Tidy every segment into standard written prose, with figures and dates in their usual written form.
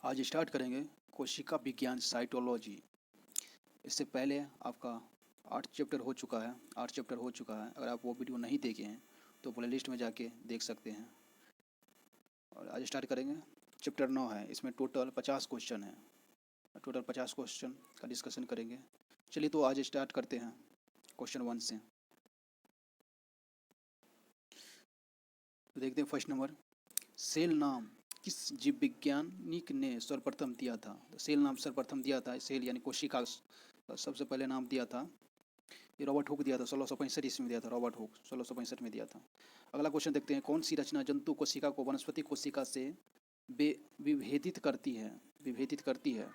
आज स्टार्ट करेंगे कोशिका विज्ञान साइटोलॉजी। इससे पहले आपका 8 चैप्टर हो चुका है। 8 चैप्टर हो चुका है। अगर आप वो वीडियो नहीं देखे हैं तो प्ले लिस्ट में जाके देख सकते हैं। और आज स्टार्ट करेंगे। चैप्टर 9 है, इसमें टोटल 50 क्वेश्चन है। टोटल 50 क्वेश्चन का डिस्कशन करेंगे। चलिए तो आज स्टार्ट करते हैं क्वेश्चन 1 से। तो देखते हैं फर्स्ट नंबर, सेल नाम किस जीव वैज्ञानिक ने सर्वप्रथम दिया था? तो सेल नाम सर्वप्रथम दिया था, सेल यानी कोशिका सबसे पहले नाम दिया था, ये रॉबर्ट हुक दिया था। 1665 ईस्वी में दिया था रॉबर्ट हुक, 1665 में दिया था। अगला क्वेश्चन देखते हैं, कौन सी रचना जंतु कोशिका को वनस्पति कोशिका से विभेदित करती है? विभेदित करती है।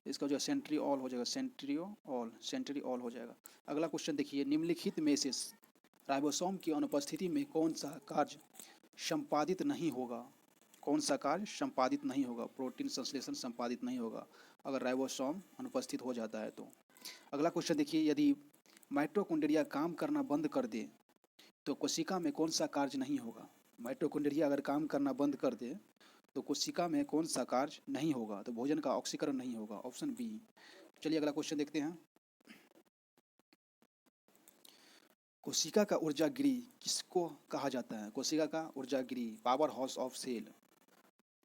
इसका जो सेंट्रीऑल हो जाएगा, सेंट्रीऑल हो जाएगा। अगला क्वेश्चन देखिए, निम्नलिखित में से राइबोसोम की अनुपस्थिति में कौन सा कार्य संपादित नहीं होगा? कौन सा कार्य संपादित नहीं होगा? प्रोटीन संश्लेषण संपादित नहीं होगा अगर राइबोसोम अनुपस्थित हो जाता है तो। अगला क्वेश्चन देखिए, यदि माइटोकॉन्ड्रिया काम करना बंद कर दे तो कोशिका में कौन सा कार्य नहीं होगा? माइटोकॉन्ड्रिया अगर काम करना बंद कर दे तो कोशिका में कौन सा कार्य नहीं होगा? तो भोजन का ऑक्सीकरण नहीं होगा, ऑप्शन बी। चलिए अगला क्वेश्चन देखते हैं, कोशिका का ऊर्जा गृह किसको कहा जाता है? कोशिका का ऊर्जा गृह पावर हाउस ऑफ सेल।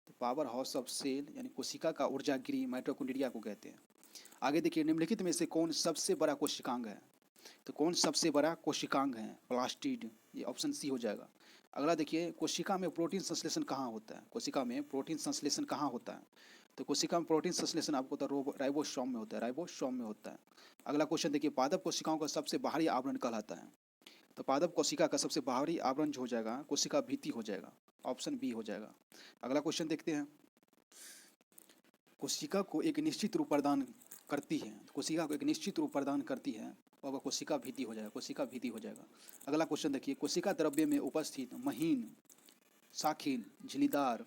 तो पावर हाउस ऑफ सेल यानी कोशिका का ऊर्जा गृह माइटोकॉन्ड्रिया को कहते हैं। आगे देखिए, निम्नलिखित में से कौन सबसे बड़ा कोशिकांग है? तो कौन सबसे बड़ा कोशिकांग है? प्लास्टिड, ये ऑप्शन सी हो जाएगा। अगला देखिए, कोशिका में प्रोटीन संश्लेषण कहाँ होता है? कोशिका में प्रोटीन संश्लेषण कहाँ होता है? तो कोशिका में प्रोटीन संश्लेषण आपको तो राइबोसोम में होता है, राइबोसोम में होता है। अगला क्वेश्चन देखिए, पादप कोशिकाओं का सबसे बाहरी आवरण कहलाता है? तो पादप कोशिका का सबसे बाहरी आवरण जो हो जाएगा कोशिका भित्ति हो जाएगा, ऑप्शन बी हो जाएगा। अगला क्वेश्चन देखते हैं, कोशिका को एक निश्चित रूप प्रदान करती है, कोशिका को एक निश्चित रूप प्रदान करती है और वह कोशिका भित्ति हो जाएगा, कोशिका भित्ति हो जाएगा। अगला क्वेश्चन देखिए, कोशिका द्रव्य में उपस्थित महीन, शाखिल, झिल्लीदार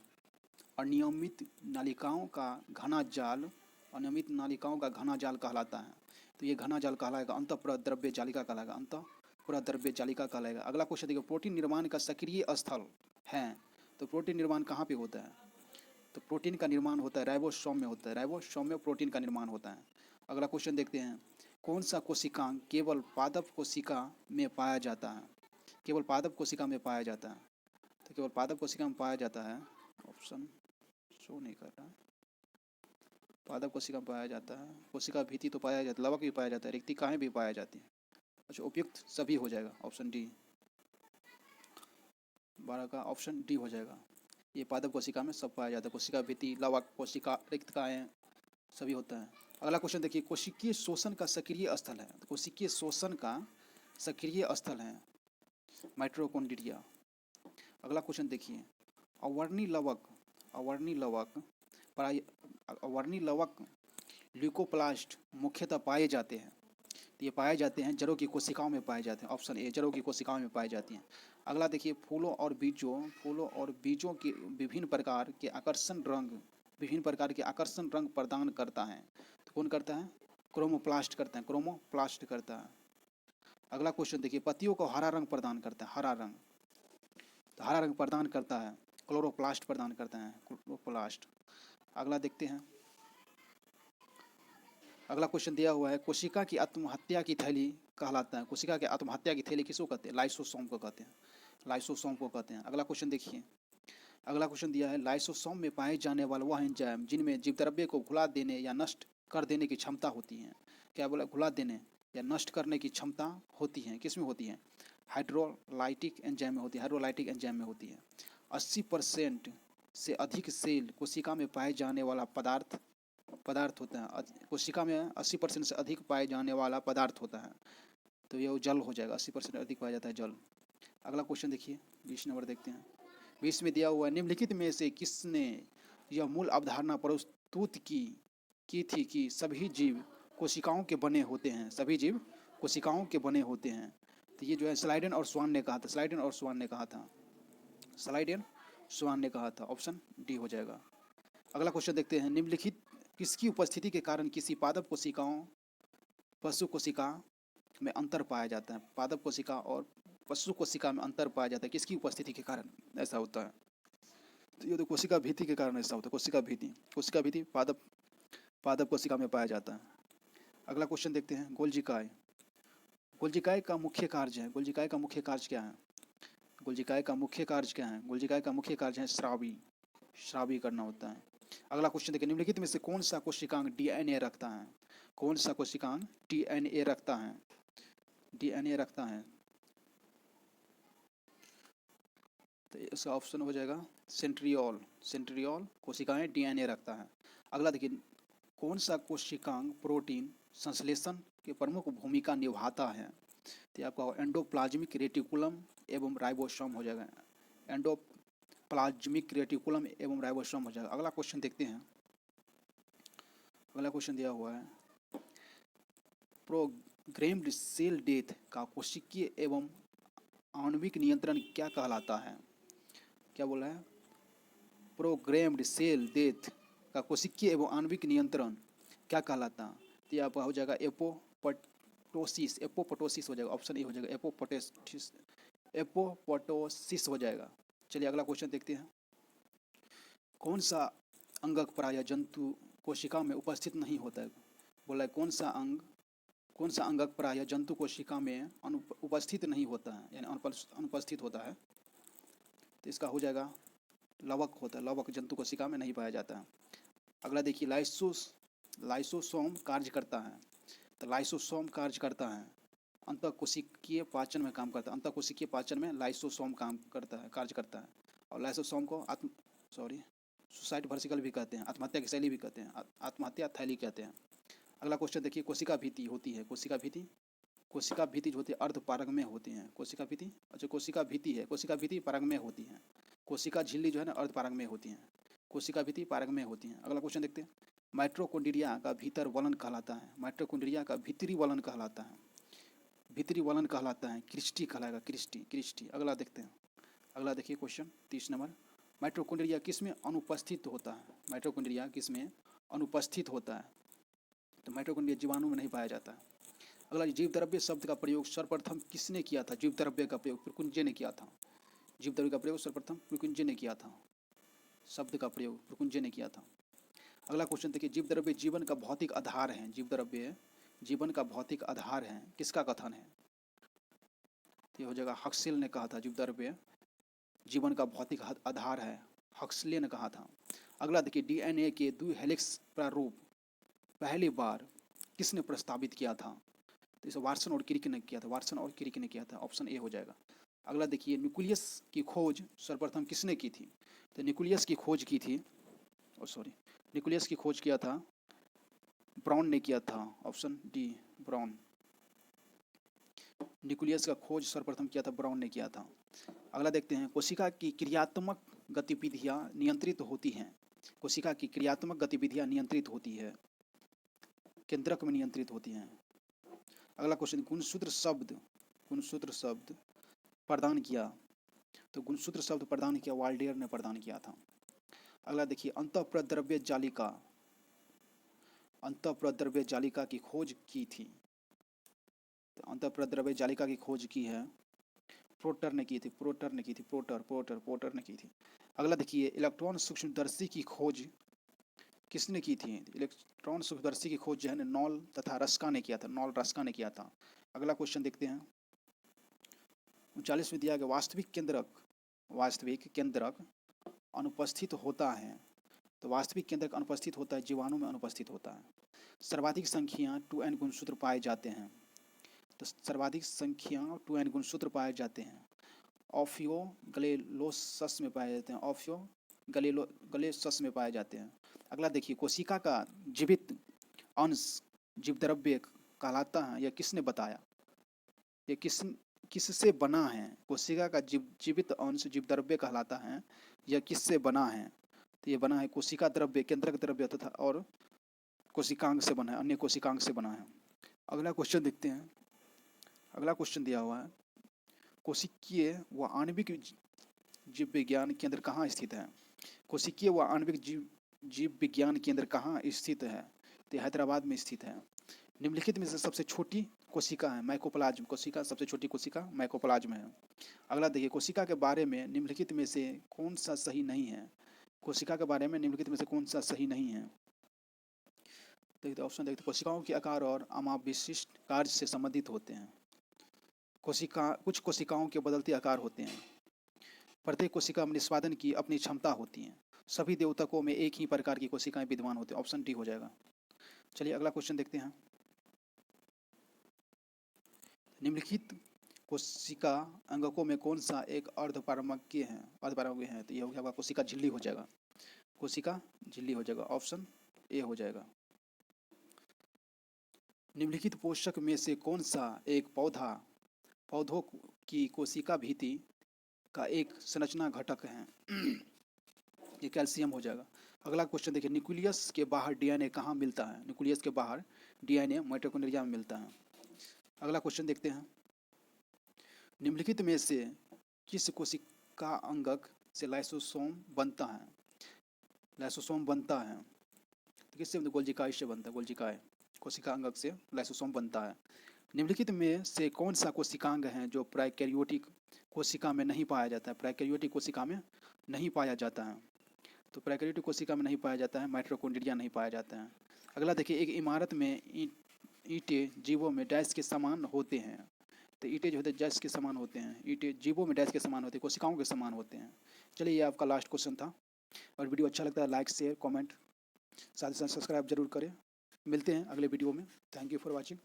अनियमित नालिकाओं का घना जाल, अनियमित नालिकाओं का घना जाल कहलाता है। तो ये घना जाल कहलाएगा अंतःप्रद्रव्य जालिका कहलाएगा, अंतःप्रद्रव्य जालिका कहलाएगा। अगला क्वेश्चन देखिए, प्रोटीन निर्माण का सक्रिय स्थल है, तो प्रोटीन निर्माण कहाँ पे होता है? तो प्रोटीन का निर्माण होता है राइबोसोम में होता है, राइबोसोम में प्रोटीन का निर्माण होता है। अगला क्वेश्चन देखते हैं, कौन सा कोशिकांग केवल पादप कोशिका में पाया जाता है? केवल पादप कोशिका में पाया जाता है। तो केवल पादप कोशिका में पाया जाता है, ऑप्शन शो नहीं कर रहा है। पादप कोशिका में पाया जाता है, कोशिका भित्ति तो पाया जाता है, लवक भी पाया जाता है, रिक्तिकाएं भी पाया जाती हैं। अच्छा, उपयुक्त सभी हो जाएगा, ऑप्शन डी। 12 का ऑप्शन डी हो जाएगा। ये पादप कोशिका में सब पाया जाता है, कोशिका भित्ति, लवक, कोशिका, रिक्तिकाएं सभी होता है। अगला क्वेश्चन देखिए, कोशिकीय शोषण का सक्रिय स्थल है, तो कोशिकीय शोषण का सक्रिय स्थल है माइटोकॉन्ड्रिया। अगला क्वेश्चन देखिए, अवर्णी लवक, अवर्णी लवक अवर्णी लवक ल्यूकोप्लास्ट मुख्यतः पाए जाते हैं। तो ये पाए जाते हैं जड़ों की कोशिकाओं में पाए जाते हैं, ऑप्शन ए, जड़ों की कोशिकाओं में पाई जाती हैं। अगला देखिए, फूलों और बीजों के विभिन्न प्रकार के आकर्षण रंग, विभिन्न प्रकार के आकर्षण रंग प्रदान करता है। तो कौन करता है? क्रोमोप्लास्ट करता है, क्रोमोप्लास्ट करता है। अगला क्वेश्चन देखिए, पत्तियों को हरा रंग प्रदान करता है, हरा रंग, तो हरा रंग प्रदान करता है, क्लोरोप्लास्ट प्रदान करता है, क्लोरोप्लास्ट। अगला देखते हैं, अगला क्वेश्चन दिया हुआ है, कोशिका की आत्महत्या की थैली कहलाता है। कोशिका की आत्महत्या की थैली किसको कहते हैं? लाइसोसोम को कहते हैं, लाइसोसोम को कहते हैं। अगला क्वेश्चन देखिए, अगला क्वेश्चन दिया है, लाइसोसोम में पाए जाने वाले वह एंजाइम जिनमें जीवद्रव्य को घुला देने या नष्ट कर देने की क्षमता होती है। क्या बोला? घुला देने या नष्ट करने की क्षमता होती है, किस में होती है? हाइड्रोलाइटिक एंजाइम में होती है, हाइड्रोलाइटिक एंजाइम में होती है। 80% से अधिक सेल कोशिका में पाए जाने वाला पदार्थ होता है, कोशिका में 80% से अधिक पाए जाने वाला पदार्थ होता है, तो ये जल हो जाएगा, 80% अधिक पाया जाता है जल। अगला क्वेश्चन देखिए, 20 नंबर देखते हैं। 20 में दिया हुआ है, निम्नलिखित में से किसने यह मूल अवधारणा प्रस्तुत की थी कि सभी जीव कोशिकाओं के बने होते हैं, सभी जीव कोशिकाओं के बने होते हैं? तो ये जो है स्लाइडेन और स्वान ने कहा था, स्लाइडेन और स्वान ने कहा था, स्लाइडेन स्वान ने कहा था, ऑप्शन डी हो जाएगा। अगला क्वेश्चन देखते हैं, निम्नलिखित किसकी उपस्थिति के कारण किसी पादप कोशिकाओं पशु कोशिका में अंतर पाया जाता है? पादप कोशिका और पशु कोशिका में अंतर पाया जाता है, किसकी उपस्थिति के कारण ऐसा होता है? तो ये तो कोशिका भीति के कारण ऐसा होता है। कोशिका भीति पादप कोशिका में पाया जाता है। अगला क्वेश्चन देखते हैं, गोल्जिकाय। गोल्जिकाय का मुख्य कार्य है, गोल्जिकाय का मुख्य कार्य क्या है? गोल्जिकाय का मुख्य कार्य क्या है? गोल्जिकाय का मुख्य कार्य है स्रावी करना होता है। अगला क्वेश्चन देखिए, निम्नलिखित में से कौन सा कोशिकांग डीएनए रखता है? कौन सा कोशिकांग डीएनए रखता है? डीएनए रखता है, तो इसका ऑप्शन हो जाएगा सेंट्रियोल। सेंट्रियोल कोशिकाएं डीएनए रखता है। अगला देखिए, कौन सा कोशिकांग प्रोटीन संश्लेषण की प्रमुख भूमिका निभाता है? तो आपका एंडोप्लाज्मिक रेटिकुलम एवं राइबोसोम हो जाएगा। एंडोप्लाज्मिक रेटिकुलम एवं राइबोसोम हो जाएगा। अगला क्वेश्चन देखते हैं, अगला क्वेश्चन दिया हुआ है, प्रोग्राम्ड सेल डेथ का कोशिकीय एवं आणविक नियंत्रण क्या कहलाता है? क्या बोला है? प्रोग्राम्ड सेल डेथ का कोशिकीय एवं आणविक नियंत्रण क्या कहलाता है? तो आपका हो जाएगा एपोप्टोसिस। एपोप्टोसिस हो जाएगा, ऑप्शन ए हो जाएगा एपोप्टोसिस हो जाएगा। चलिए अगला क्वेश्चन देखते हैं, कौन सा अंगक प्राय जंतु कोशिका में उपस्थित नहीं होता है? बोला है कौन सा अंगक प्राय जंतु कोशिका में उपस्थित नहीं होता है, यानी अनुपस्थित होता है। तो इसका हो जाएगा लवक होता है। लवक जंतु कोशिका में नहीं पाया जाता है। अगला देखिए, लाइसोसोम कार्य करता है। तो लाइसोसोम कार्य करता है, अंतःकोशिकीय पाचन में काम करता है। अंतःकोशिकीय पाचन में लाइसोसोम काम करता है, कार्य करता है। और लाइसोसोम को सुसाइड वर्सिकल भी कहते हैं, आत्महत्या की शैली भी कहते हैं, आत्महत्या थैली कहते हैं। अगला क्वेश्चन देखिए, कोशिका भीति होती है। कोशिका भीति जो होती है अर्धपारग में होती हैं। कोशिका भीति है, कोशिका भीति पारग में होती हैं। कोशिका झिल्ली जो है ना अर्धपारग में होती हैं, कोशिका भीति पारग में होती हैं। अगला क्वेश्चन देखते हैं, माइटोकॉन्ड्रिया का भीतर वलन कहलाता है। माइटोकॉन्ड्रिया का भीतरी वलन कहलाता है, क्रिस्टी कहलाएगा, क्रिस्टी। अगला देखते हैं, अगला देखिए क्वेश्चन 30 नंबर, माइटोकॉन्ड्रिया किस में अनुपस्थित होता है? माइटोकॉन्ड्रिया किस में अनुपस्थित होता है? तो माइटोकॉन्ड्रिया जीवाणु में नहीं पाया जाता है। अगला, जीव द्रव्य शब्द का प्रयोग सर्वप्रथम किसने किया था? जीव द्रव्य का प्रयोग प्रकुंजे ने किया था। जीव द्रव्य का प्रयोग सर्वप्रथम प्रकुंजे ने किया था। शब्द का प्रयोग प्रकुंजे ने किया था। अगला क्वेश्चन देखिए, जीव द्रव्य जीवन का भौतिक आधार है। जीव द्रव्य जीवन का भौतिक आधार है, किसका कथन है? ये हो जाएगा हक्सेल ने कहा था, जीव द्रव्य जीवन का भौतिक आधार है, हक्सले ने कहा था। अगला देखिए, डीएनए के 2 हेलिक्स प्रारूप पहली बार किसने प्रस्तावित किया था? तो इसे वाटसन और क्रिक ने किया था। ऑप्शन ए हो जाएगा। अगला देखिए, न्यूक्लियस की खोज सर्वप्रथम किसने की थी? तो न्यूक्लियस की खोज किया था ब्राउन ने किया था। Option D brown. न्यूक्लियस का खोज सर्वप्रथम किया था ब्राउन ने किया था। अगला देखते हैं, कोशिका की क्रियात्मक गतिविधियां नियंत्रित होती हैं। कोशिका की क्रियात्मक गतिविधियां नियंत्रित होती है, केंद्रक में नियंत्रित होती हैं। अगला क्वेश्चन, गुणसूत्र शब्द प्रदान किया। तो गुणसूत्र शब्द प्रदान किया वाल्डेयर ने प्रदान किया था। अगला देखिए, अंतःप्रद्रव्य जालिका की खोज की थी। तो अंतःप्रद्रव्य जालिका की खोज की है पोर्टर ने की थी। अगला देखिए, इलेक्ट्रॉन सूक्ष्मदर्शी की खोज किसने की थी? इलेक्ट्रॉन सूक्ष्मदर्शी की खोज जो है नॉल तथा रस्का ने किया था। अगला क्वेश्चन देखते हैं, 39वें दिया गया, वास्तविक केंद्रक अनुपस्थित होता है। तो वास्तविक केंद्रक अनुपस्थित होता है, जीवाणु में अनुपस्थित होता है। सर्वाधिक संख्या 2n गुणसूत्र पाए जाते हैं। तो सर्वाधिक संख्या 2n गुणसूत्र पाए जाते हैं ऑफियोगलेलोसस में पाए जाते हैं। अगला देखिए, कोशिका का जीवित अंश जीवद्रव्य कहलाता है, यह किसने बताया? ये किससे बना है? कोशिका का जीवित अंश जीवद्रव्य कहलाता है, यह किससे बना है? तो ये बना है कोशिका द्रव्य, केंद्रक द्रव्य तथा और कोशिकांग से बना है, अन्य कोशिकांग से बना है। अगला क्वेश्चन देखते हैं, अगला क्वेश्चन दिया हुआ है, कोशिकीय व आणविक जीव विज्ञान केंद्र कहाँ स्थित है? कोशिकीय व आणविक जीव विज्ञान केंद्र कहाँ स्थित है? तो हैदराबाद में स्थित है। निम्नलिखित में से सबसे छोटी कोशिका है माइकोप्लाज्म। कोशिका सबसे छोटी कोशिका माइकोप्लाज्म है। अगला देखिए, कोशिका के बारे में निम्नलिखित में से कौन सा सही नहीं है? कोशिका के बारे में निम्नलिखित में से कौन सा सही नहीं है? देखते ऑप्शन देखते, कोशिकाओं के आकार और अमाविशिष्ट कार्य से संबंधित होते हैं। कुछ कोशिकाओं के बदलते आकार होते हैं। प्रत्येक कोशिका में निष्पादन की अपनी क्षमता होती है। सभी द्योतकों में एक ही प्रकार की कोशिकाएं विद्यमान होती हैं। ऑप्शन डी हो जाएगा। चलिए अगला क्वेश्चन देखते हैं। निम्नलिखित कोशिका अंगकों में कौन सा एक अर्धपारगम्य है? अर्धपारगम्य है तो ये हो गया कोशिका झिल्ली हो जाएगा। कोशिका झिल्ली हो जाएगा, ऑप्शन ए हो जाएगा। निम्नलिखित पोषक में से कौन सा एक पौधों की कोशिका भित्ति का एक संरचना घटक है? ये कैल्शियम हो जाएगा। अगला क्वेश्चन देखिए, न्यूक्लियस के बाहर डीएनए कहाँ मिलता है? न्यूक्लियस के बाहर डीएनए माइटोकॉन्ड्रिया में मिलता है। अगला क्वेश्चन देखते हैं, निम्नलिखित में से किस कोशिका अंगक से लाइसोसोम बनता है? लाइसोसोम बनता है तो किससे? गोल्जिकाई से बनता है। गोल्जिकाई कोशिका अंगक से लाइसोसोम बनता है। निम्नलिखित में से कौन सा कोशिकांग है जो प्रोकैरियोटिक कोशिका में नहीं पाया जाता है? प्रोकैरियोटिक कोशिका में नहीं पाया जाता है। तो प्रोकैरियोटिक कोशिका में नहीं पाया जाता है, माइटोकॉन्ड्रिया नहीं पाया जाता है। अगला देखिए, एक इमारत में ईंटें जीवों में डैश के समान होते हैं। तो ईंटें जो होते हैं डैश के समान होते हैं, ईंटें जीवों में डैश के समान होते हैं, कोशिकाओं के समान होते हैं। चलिए ये आपका लास्ट क्वेश्चन था। और वीडियो अच्छा लगता है लाइक शेयर कमेंट साथ ही साथ सब्सक्राइब जरूर करें। मिलते हैं अगले वीडियो में। Thank you for watching.